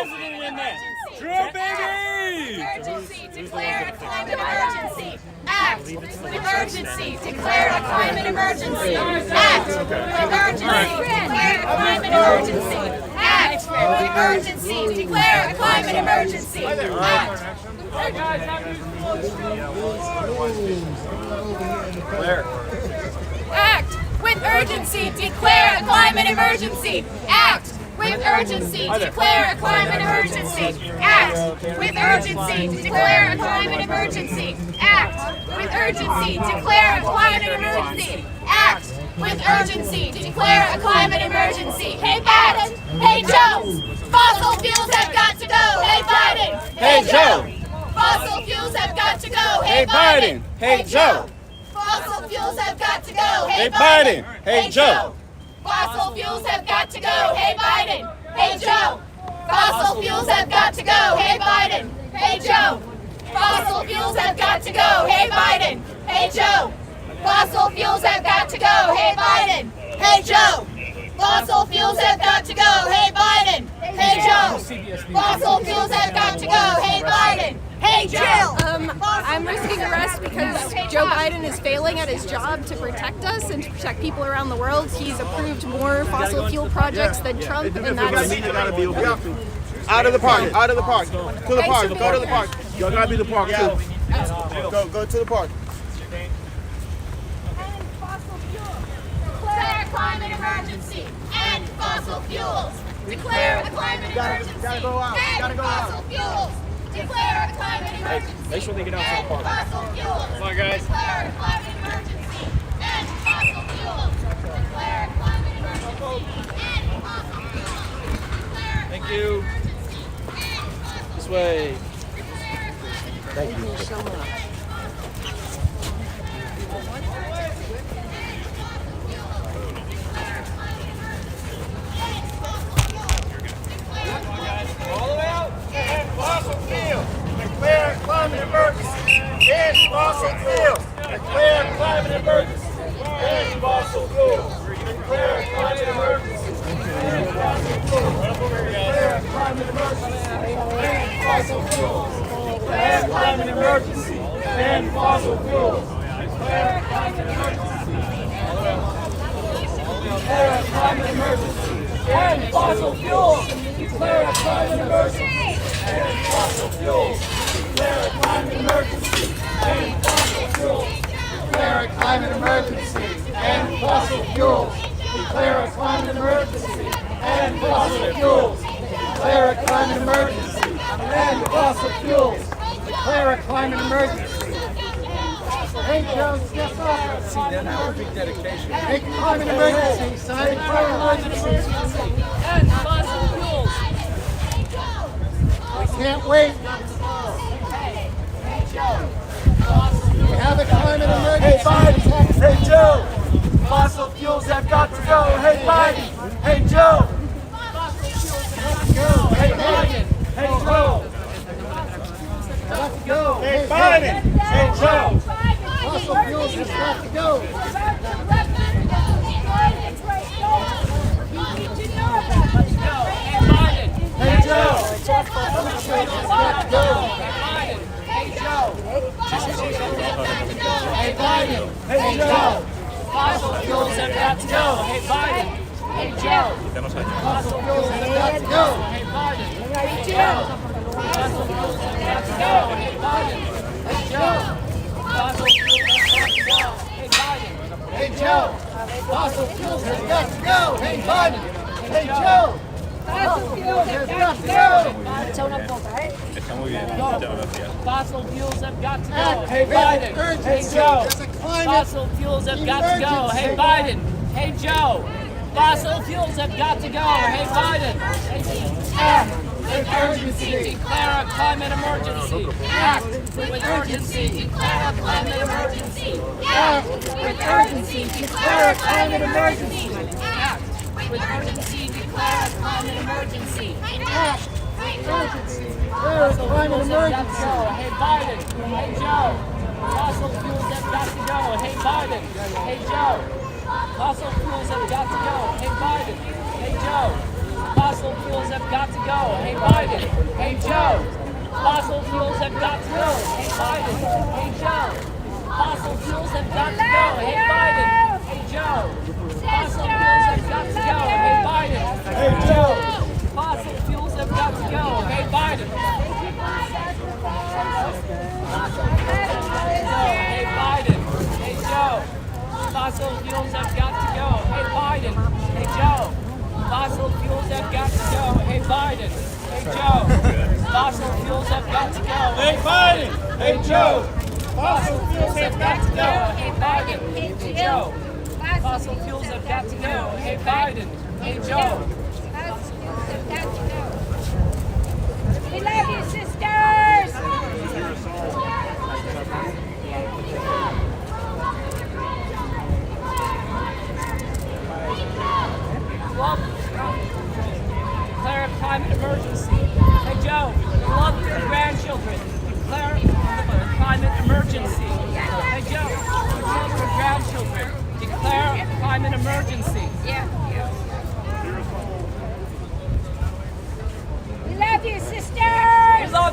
president in there. True, baby! Urgency. Declare a climate emergency. Act with urgency. Declare a climate emergency. Act with urgency. Declare a climate emergency. Act with urgency. Declare a climate emergency. Act. Hey guys, have Act with urgency. Declare a climate emergency. Act with urgency. Declare a climate emergency. Act with urgency. Declare a climate emergency. Act with urgency. Declare a climate emergency. Act with urgency. Declare a climate emergency. Hey Biden. Hey Joe. Fossil fuels have got to go. Hey Biden. Hey Joe. Fossil fuels have got to go. Hey Biden. Hey Joe. Fossil fuels have got to go. Hey Biden. Hey Joe. Fossil fuels have got to go. Hey Biden. Hey Joe. Fossil fuels have got to go. Hey Biden. Hey Joe. Fossil fuels have got to go. Hey Biden. Hey Joe. Fossil fuels have got to go. Hey Biden. Hey Joe. Fossil fuels have got to go. Hey Biden. Hey Joe. Fossil fuels have got to go. Hey Biden. Hey Jill. I'm risking arrest because Joe Biden is failing at his job to protect us and to protect people around the world. He's approved more fossil fuel projects than Trump, and that's gotta be Out of the park. Out of the park. To the park. Go to the park. Y'all gotta be the park too. Go to the park. Declare a climate emergency. End fossil fuels. Declare a climate emergency. Gotta go out. End fossil fuels. Declare a climate emergency. Make sure they get out to the park. End fossil fuels. Come on, guys. Declare a climate emergency. End fossil fuels. Declare a climate emergency. End fossil fuels. Declare a Thank climate you. emergency. End fossil This way. Thank you so much. All the way out. End fossil fuels. Declare climate emergency. End fossil fuels. Declare climate emergency. End fossil fuels. Declare climate emergency. End fossil fuels. Declare climate emergency. End fossil fuels. Declare climate emergency. End fossil fuels. Declare climate emergency. Declare climate emergency. End fossil fuels. Declare a climate emergency. End fossil fuels. Declare a climate emergency. End fossil fuels. Declare a climate emergency. End fossil fuels. Declare a climate emergency. End fossil fuels. Declare a climate emergency. End fossil fuels. Declare a climate emergency. Hey, Joe, step up. See, then that would be dedication. Make a climate emergency, son. Declare emergency. End fossil fuels. We can't wait. We have a climate emergency. Hey, Biden. Hey, Joe. Fossil fuels have got to go. Hey, Biden. Hey, Joe. Hey, Biden. Hey, Joe. Let's go. Hey, Biden. Hey, Joe. Fossil fuels has got to go. Hey, Joe. Hey, Biden. Hey, Joe. Fossil fuels have got to go. Hey, Biden. Hey, Joe. Fossil fuels have got to go. Hey, Biden. Hey, Joe. Fossil fuels have got to go. Hey, Biden. Hey, Joe. Fossil fuels have got to go. Hey, Biden. Hey, Joe. Fossil fuels has got to go. Hey, Biden. Hey, Joe. Fossil fuels has got to go. Fossil fuels have got to go. Act Hey, with Biden. urgency. Hey, Joe. There's a climate Fossil fuels have got to go. Hey, Biden. Hey, Joe. Fossil fuels have got to go. Hey, Biden. Act with urgency. Declare a climate emergency. Act with urgency. Declare a climate emergency. Act with urgency. Declare a climate emergency. Act with urgency. Declare a climate emergency. Act with urgency. Declare a climate emergency. Hey, Biden. Hey, Joe. Fossil fuels have got to go. Hey, Biden. Hey, Joe. Fossil fuels have got to go. Hey, Biden. Hey, Joe. Fossil fuels have got to go. Hey, Biden. Hey, Joe. Fossil fuels have got to go. Hey, Biden. Hey, Joe. Fossil fuels have got to go. Hey, Biden. Hey, Joe. Fossil fuels have got to go. Hey, Biden. Hey, Joe. Fossil fuels have got to go. Hey, Biden. Hey, Biden. Hey, Joe. Fossil fuels have got to go. Hey, Biden. Hey, Joe. Fossil fuels have got to go. Hey, Biden. Hey, Joe. Fossil fuels have got to go. Hey, Biden. Hey, Joe. Fossil fuels have got to go. Hey, Biden. Hey, Joe. Fossil fuels have got to go. Hey, Biden. Hey, Joe. We love you, sisters! Declare a climate emergency. Hey, Joe, love your grandchildren. Declare a climate emergency. Hey, Joe, love your grandchildren. Declare a climate emergency. We love you, sisters! We love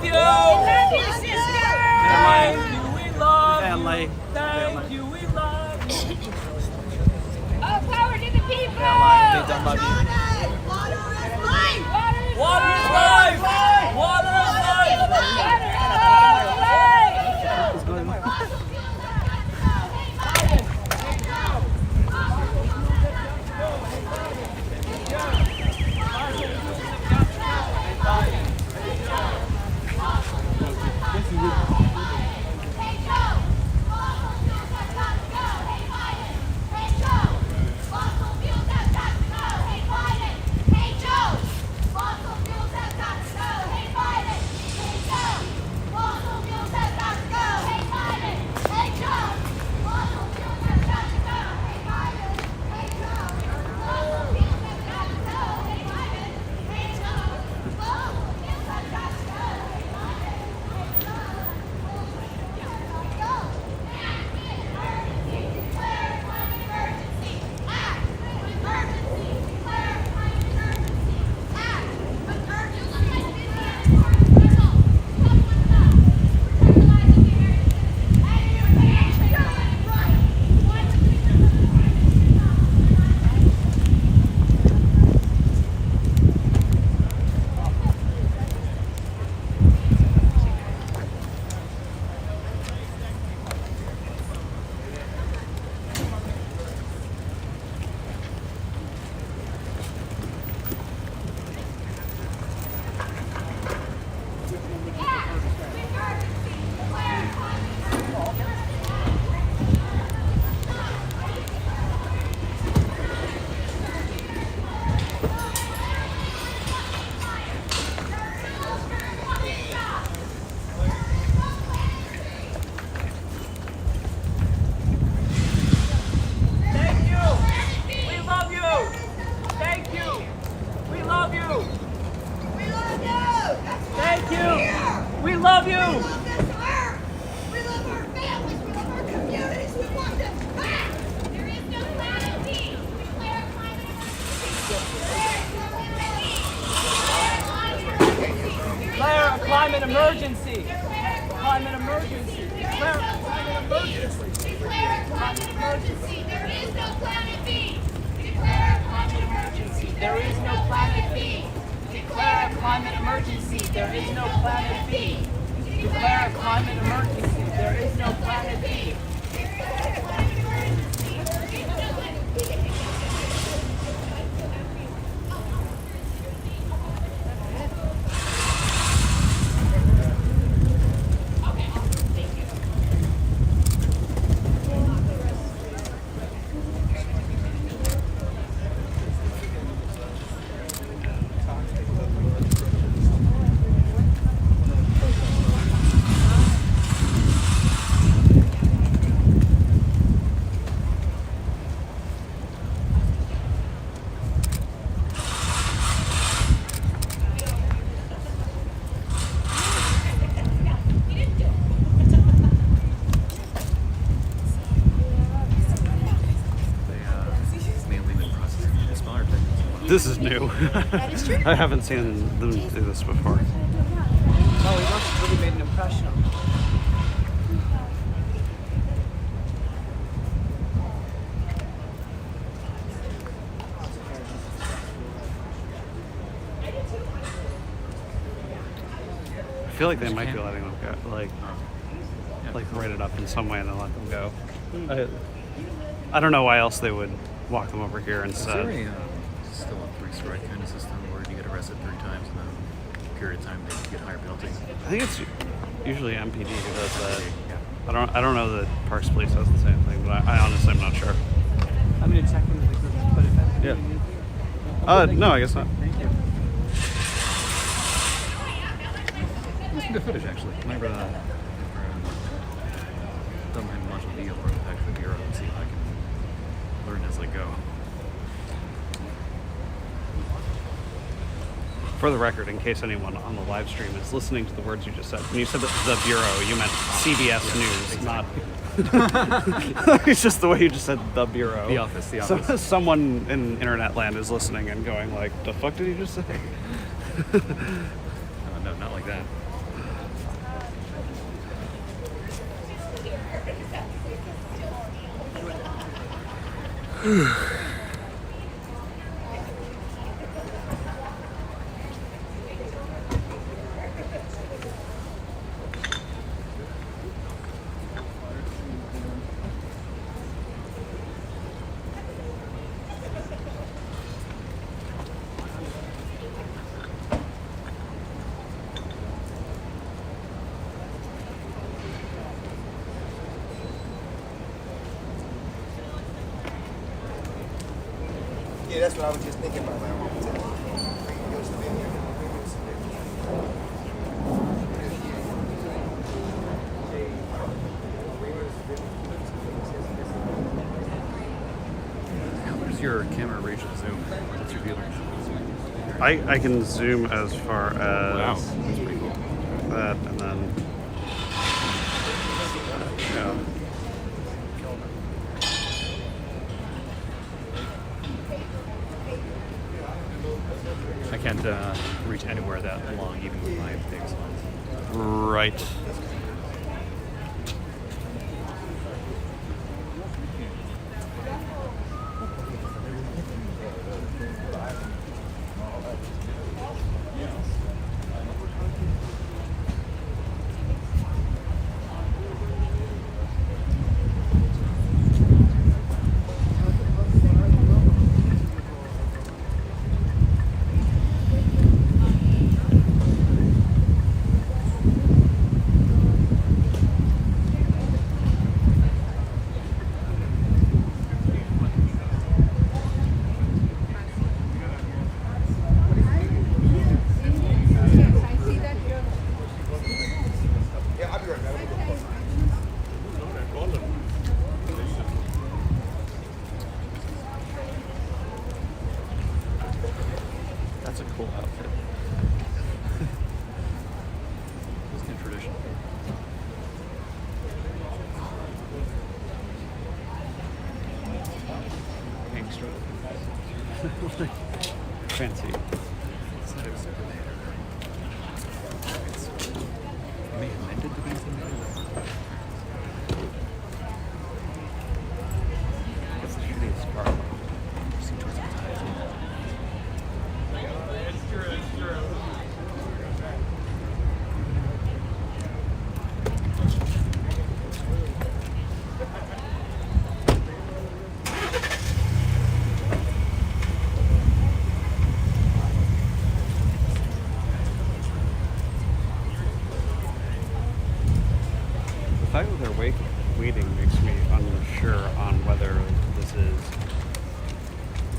emergency. Declare a climate emergency. Declare a climate emergency. There is no planet B. Declare a climate emergency. There is no planet B. Declare a climate emergency. There is no planet B. Declare a climate emergency. There is no planet B. This is new. I haven't seen them do this before. Oh, he must have really made an impression on me. I feel like they might be letting them go, like write it up in some way and then let them go. I don't know why else they would walk them over here instead. Is there still a 3-strike kind of system where you get arrested 3 times and then a period of time they get higher penalties? I think it's usually MPD who does that. I don't know that Parks Police does the same thing, but I honestly am not sure. I'm going to check into the group and put it back. Yeah. No, I guess not. Thank you. Listen to footage actually. Whenever don't mind watching the video or back to the bureau and see if I can learn as I go. For the record, in case anyone on the live stream is listening to the words you just said, when you said the Bureau, you meant CBS News, not... It's just the way you just said the Bureau. The office. So, someone in internet land is listening and going like, the fuck did you just say? No, not like that. Yeah, that's what I was just thinking about. How does your camera reach the zoom? What's your feeling? I can zoom as far as Wow, that's pretty cool. that, and then... yeah. I can't reach anywhere that long, even with my big lens. Right. That's a cool outfit. It's kind of traditional. Gangster. Fancy. It's not a super it's, it may have meant it to be something. fact that they're waiting makes me unsure on whether this is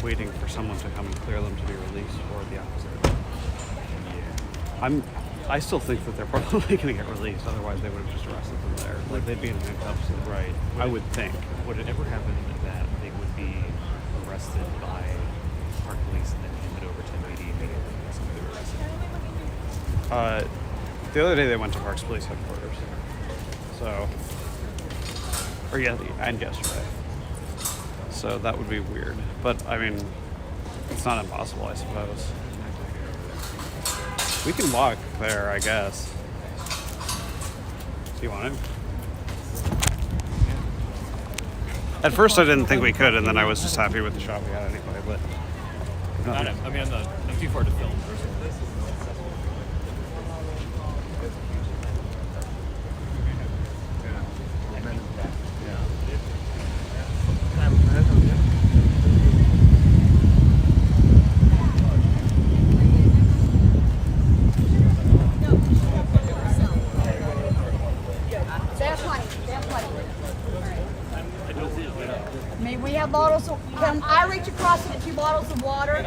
waiting for someone to come and clear them to be released or the opposite. I still think that they're probably going to get released, otherwise they would have just arrested them there. Like, they'd be in handcuffs. Right. I would think. Would it ever happen that they would be arrested by park police and then handed over to MID immediately as soon as they were arrested? The other day they went to Parks Police headquarters. So, or yeah, and yesterday. So that would be weird. But, I mean, it's not impossible, I suppose. We can walk there, I guess. Do you want it? At first I didn't think we could, and then I was just happy with the shot we had anyway, but... I mean, I'm too far to film. May we have bottles of, can I reach across and get 2 bottles of water?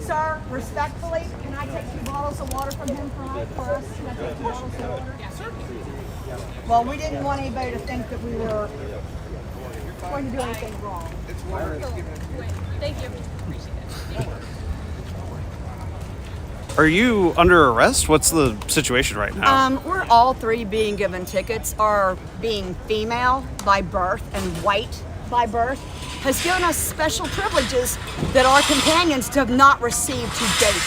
Sir, respectfully, can I take 2 bottles of water from him for us? Can I take 2 bottles of water? Yes, sir. Well, we didn't want anybody to think that we were going to do anything wrong. Thank you. Appreciate it. Are you under arrest? What's the situation right now? We're all 3 being given tickets. Our being female by birth and white by birth has given us special privileges that our companions have not received to date.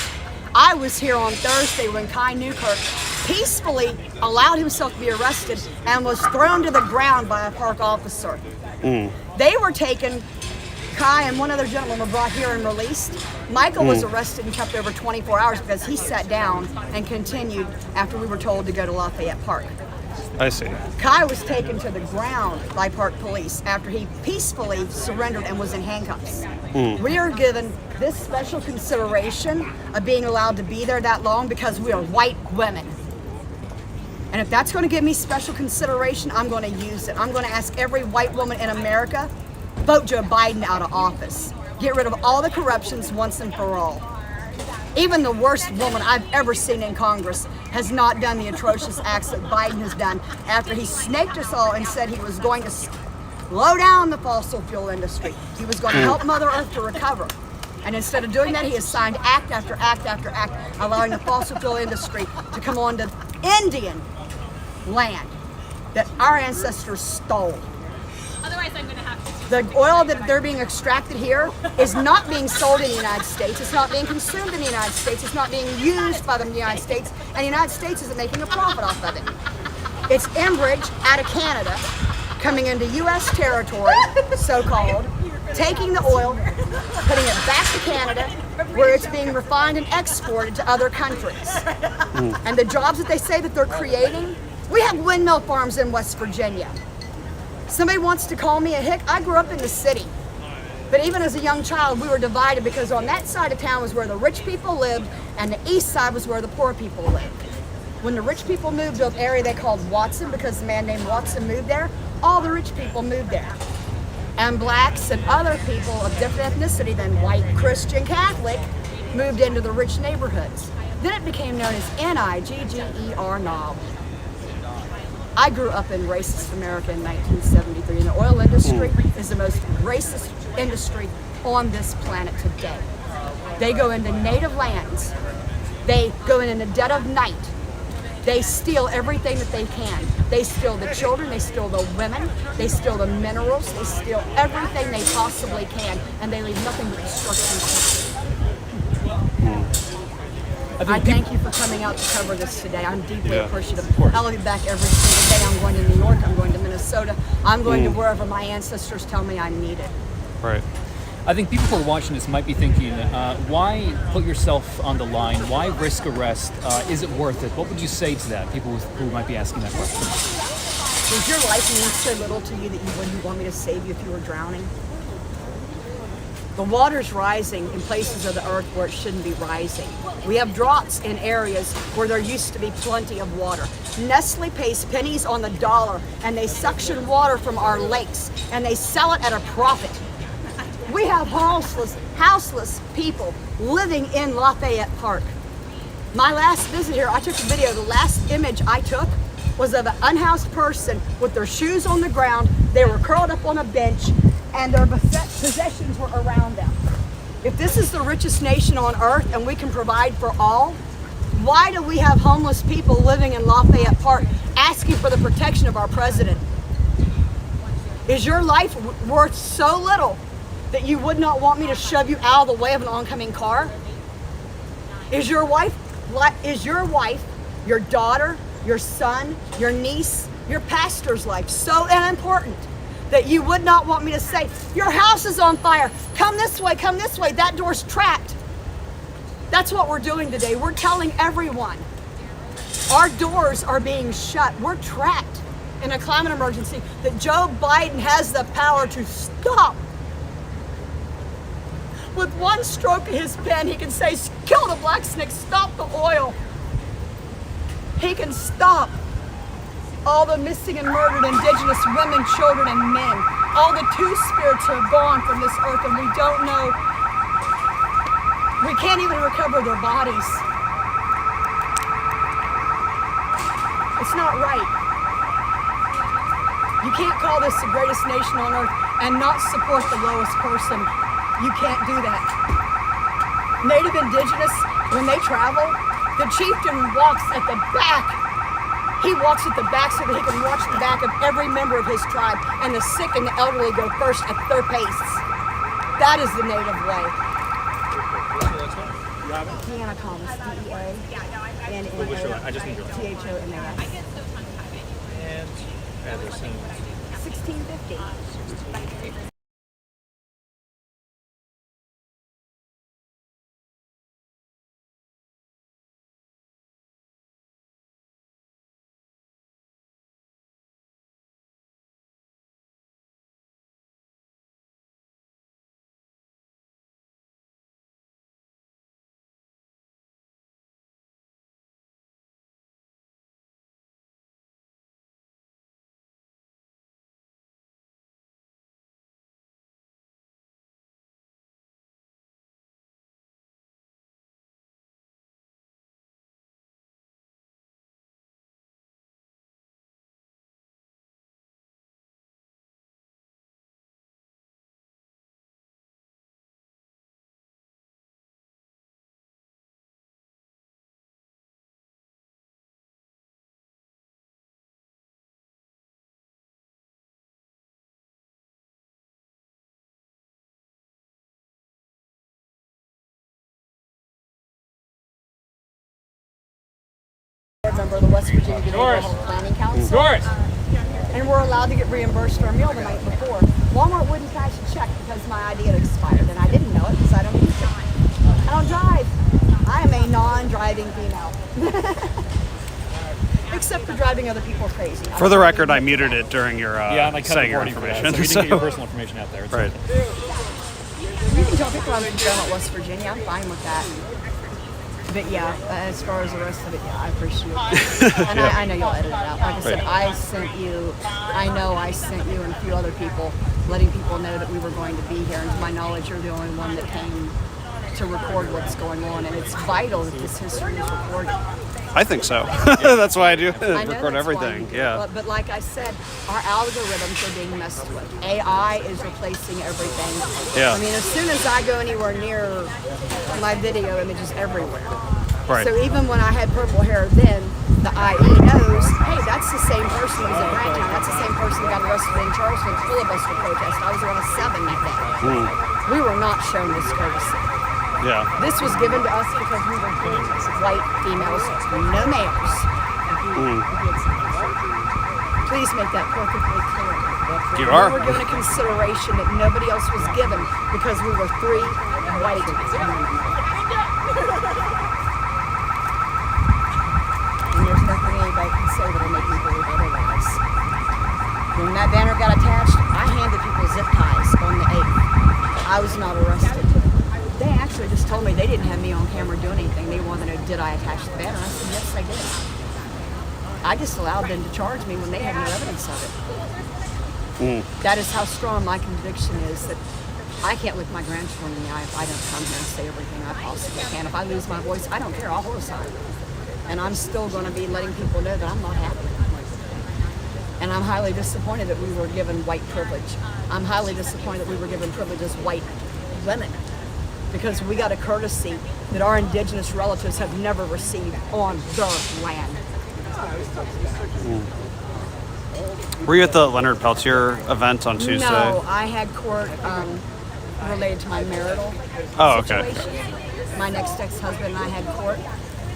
I was here on Thursday when Kai Newkirk peacefully allowed himself to be arrested and was thrown to the ground by a park officer. They were taken, Kai and one other gentleman were brought here and released. Michael was arrested and kept over 24 hours because he sat down and continued after we were told to go to Lafayette Park. I see. Kai was taken to the ground by park police after he peacefully surrendered and was in handcuffs. We are given this special consideration of being allowed to be there that long because we are white women. And if that's going to give me special consideration, I'm going to use it. I'm going to ask every white woman in America, vote Joe Biden out of office. Get rid of all the corruptions once and for all. Even the worst woman I've ever seen in Congress has not done the atrocious acts that Biden has done after he snaked us all and said he was going to slow down the fossil fuel industry. He was going to help Mother Earth to recover. And instead of doing that, he has signed act after act after act, allowing the fossil fuel industry to come on to Indian land that our ancestors stole. Otherwise, I'm going to have to. The oil that they're being extracted here is not being sold in the United States. It's not being consumed in the United States. It's not being used by the United States. And the United States isn't making a profit off of it. It's Enbridge out of Canada coming into U.S. territory, so-called, taking the oil, putting it back to Canada, where it's being refined and exported to other countries. And the jobs that they say that they're creating, we have windmill farms in West Virginia. Somebody wants to call me a hick. I grew up in the city. But even as a young child, we were divided because on that side of town was where the rich people lived and the east side was where the poor people lived. When the rich people moved to an area they called Watson because a man named Watson moved there, all the rich people moved there. And blacks and other people of different ethnicity than white, Christian, Catholic moved into the rich neighborhoods. Then it became known as Nigger, Knob. I grew up in racist America in 1973, and the oil industry is the most racist industry on this planet today. They go into native lands. They go in the dead of night. They steal everything that they can. They steal the children, they steal the women, they steal the minerals, they steal everything they possibly can, and they leave nothing but destruction. I thank you for coming out to cover this today. I'm deeply appreciative. I'll be back every single day. I'm going to New York, I'm going to Minnesota, I'm going to wherever my ancestors tell me I'm needed. Right. I think people who are watching this might be thinking, why put yourself on the line? Why risk arrest? Is it worth it? What would you say to that, people who might be asking that question? Does your life mean so little to you that you wouldn't want me to save you if you were drowning? The water's rising in places of the earth where it shouldn't be rising. We have droughts in areas where there used to be plenty of water. Nestle pays pennies on the dollar, and they suction water from our lakes, and they sell it at a profit. We have houseless people living in Lafayette Park. My last visit here, I took a video. The last image I took was of an unhoused person with their shoes on the ground. They were curled up on a bench, and their possessions were around them. If this is the richest nation on earth and we can provide for all, why do we have homeless people living in Lafayette Park asking for the protection of our president? Is your life worth so little that you would not want me to shove you out of the way of an oncoming car? Is your wife, your daughter, your son, your niece, your pastor's life so unimportant that you would not want me to say, your house is on fire, come this way, that door's trapped? That's what we're doing today. We're telling everyone our doors are being shut. We're trapped in a climate emergency that Joe Biden has the power to stop. With one stroke of his pen, he can say, kill the black snake, stop the oil. He can stop all the missing and murdered Indigenous women, children, and men. All the two-spirits who have gone from this earth, and we don't know. We can't even recover their bodies. It's not right. You can't call this the greatest nation on earth and not support the lowest person. You can't do that. Native Indigenous, when they travel, the chieftain walks at the back. He walks at the back so that he can watch the back of every member of his tribe, and the sick and the elderly go first at their pace. That is the native way. Deanna Thomas, D-E-A-N-N-O, I just need your T-H-O-M-A-S. and address. 1650. Member of the West Virginia Behavioral Planning Council. And we're allowed to get reimbursed our meal the night before. Walmart wouldn't cash a check because my ID had expired, and I didn't know it because I don't use it. I don't drive. I am a non-driving female. Except for driving other people crazy. For the record, I muted it during your saying your information. information. So we didn't get your personal information out there. It's right. You can tell people I'm from Fairmont, West Virginia. I'm fine with that. But yeah, as far as the rest of it, yeah, I appreciate it. And I know you'll edit it out. Like I said, I sent you and a few other people, letting people know that we were going to be here. And to my knowledge, you're the only one that came to record what's going on. And it's vital that this history is recorded. I think so. That's why I do record that's everything. why Yeah. But like I said, our algorithms are being messed with. AI is replacing everything. Yeah. I mean, as soon as I go anywhere near my video images everywhere. Right. So even when I had purple hair then, the IE knows, hey, that's the same person that was in Ragtown. That's the same person that got arrested in Charleston filibuster protest. I was around 7 that day. We were not shown this courtesy. Yeah. This was given to us because we were good white females, no males. Please make that perfectly clear. You are. We were given a consideration that nobody else was given because we were 3 white women. And there's nothing anybody can say that'll make me believe otherwise. When that banner got attached, I handed people zip ties on the 8th. I was not arrested. They actually actually just told me they didn't have me on camera doing anything. They wanted to know, did I attach the banner? I said, yes, I did. I just allowed them to charge me when they had no evidence of it. That is how strong my conviction is, that I can't look my grandchildren in the eye if I don't come here and say everything I possibly can. If I lose my voice, I don't care, I'll hold a sign. And I'm still going to be letting people know that I'm not happy. And I'm highly disappointed that we were given white privilege. I'm highly disappointed that we were given privilege as white women, because we got a courtesy that our indigenous relatives have never received on their land. Were you at the Leonard Peltier event on Tuesday? No, I had court related to my marital situation. My next ex-husband and I had court,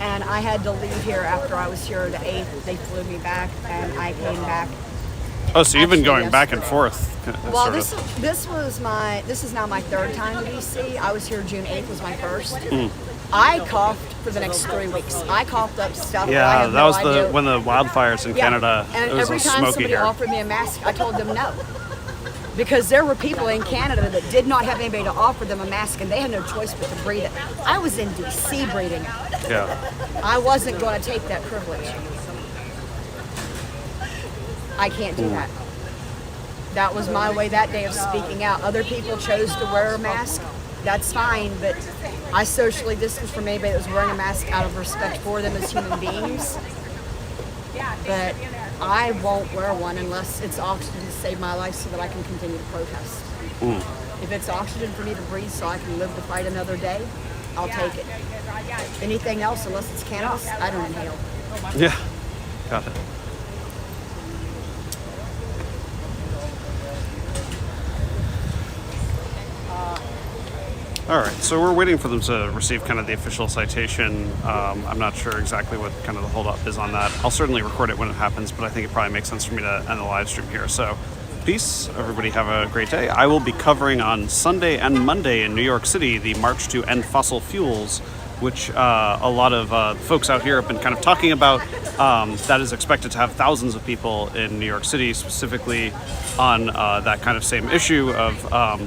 and I had to leave here after I was here the 8th. They flew me back, and I came back. Oh, so you've been going back and forth. Well, this is now my third time to DC. I was here June 8th was my first. I coughed for the next 3 weeks. I coughed up stuff. Yeah, that was when the wildfires in Canada. And it was every time smoky somebody here. offered me a mask, I told them no. Because there were people in Canada that did not have anybody to offer them a mask, and they had no choice but to breathe it. I was in DC breathing it. Yeah. I wasn't going to take that privilege. I can't do that. That was my way that day of speaking out. Other people chose to wear a mask. That's fine, but I socially distanced from anybody that was wearing a mask out of respect for them as human beings. But I won't wear one unless it's oxygen to save my life so that I can continue to protest. If it's oxygen for me to breathe so I can live to fight another day, I'll take it. Anything else, unless it's cannabis, I don't inhale. Yeah, got it. All right, so we're waiting for them to receive kind of the official citation. I'm not sure exactly what kind of the holdup is on that. I'll certainly record it when it happens, but I think it probably makes sense for me to end the live stream here. So peace, everybody have a great day. I will be covering on Sunday and Monday in New York City the March to End Fossil Fuels, which a lot of folks out here have been kind of talking about. That is expected to have thousands of people in New York City, specifically on that kind of same issue of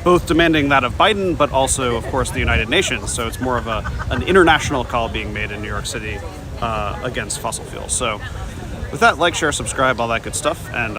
both demanding that of Biden, but also, of course, the United Nations. So it's more of an international call being made in New York City against fossil fuels. So with that, like, share, subscribe, all that good stuff. And